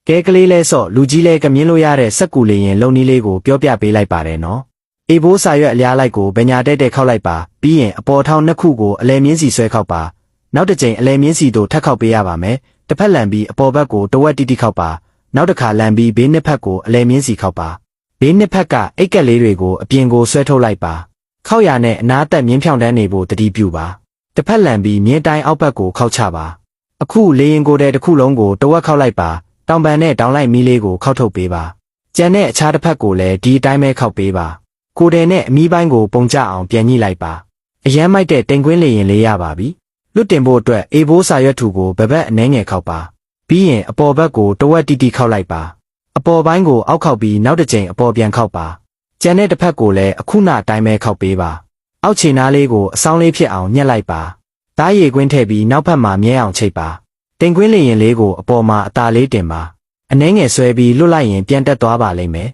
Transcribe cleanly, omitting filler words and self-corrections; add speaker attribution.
Speaker 1: ကဲကလေးလဲဆော့လူကြီးလဲကမြင်လို့ရတဲ့စက်ကူလေးရင်လုံနီးလေးကိုပြောပြပေးလိုက်ပါတယ်နော်အေဘိုးစာရွက်အများလိုက်ကိုဗညာတဲ့ခောက်လိုက်ပါပြီးရင်အပေါ်ထောင်နှစ်ခုကိုအလဲမြင်းစီဆွဲခောက်ပါနောက်တစ်ကြိမ်အလဲမြင်းစီတို့ထပ်ခောက်ပေးရပါမယ်တစ်ဖက်လန်ပြီးအပေါ်ဘက်ကိုတဝက်တိတိခောက်ပါနောက်တစ်ခါလန်ပြီးဘေးနှစ်ဖက်ကိုအလဲမြင်းစီခောက်ပါဘေးနှစ်ဖက်ကအိတ်ကက်လေးတွေကိုအပြင်ကိုဆွဲထုတ်လိုက်ပါခောက်ရနဲ့အနားတက်မြင်းဖြောင်းတန်းနေဖို့တတိပြုပါတစ်ဖက်လန်ပြီးမြင်းတိုင်းအောက်ဘက်ကိုခောက်ချပါအခုလေရင်ကိုတဲ့တစ်ခုလုံးကိုတဝက်ခောက်လိုက်ပါတောင်ပန်နဲ့တောင်လိုက်မီးလေးကိုခောက်ထုတ်ပေးပါကြံတဲ့အခြားတစ်ဖက်ကိုလည်းဒီအတိုင်းပဲခောက်ပေးပါကိုတယ်နဲ့အမီးပိုင်းကိုပုံကျအောင်ပြန်ညှိလိုက်ပါအရန်မိုက်တဲ့တင်ကွင်းလေရင်လေးရပါပြီလွတ်တင်ဖို့အတွက်အေဘိုးစာရွက်ထူကိုဘဘက်အနှဲငယ်ခောက်ပါပြီးရင်အပေါ်ဘက်ကိုတဝက်တိတိခောက်လိုက်ပါအပေါ်ပိုင်းကိုအောက်ခောက်ပြီးနောက်တစ်ကြိမ်အပေါ်ပြန်ခောက်ပါကြံတဲ့တစ်ဖက်ကိုလည်းအခုနအတိုင်းပဲခောက်ပေးပါအောက်ခြေနားလေးကိုအဆောင်လေးဖြစ်အောင်ညှက်လိုက်ပါသားရည်ကွင်းထည့်ပြီးနောက်ဖက်မှာမြဲအောင်ချိတ်ပါတင်ကွင်းလေရင်လေးကိုအပေါ်မှာအသာလေးတင်ပါအနှဲငယ်ဆွဲပြီးလွတ်လိုက်ရင်ပြန်တက်သွားပါလိမ့်မယ်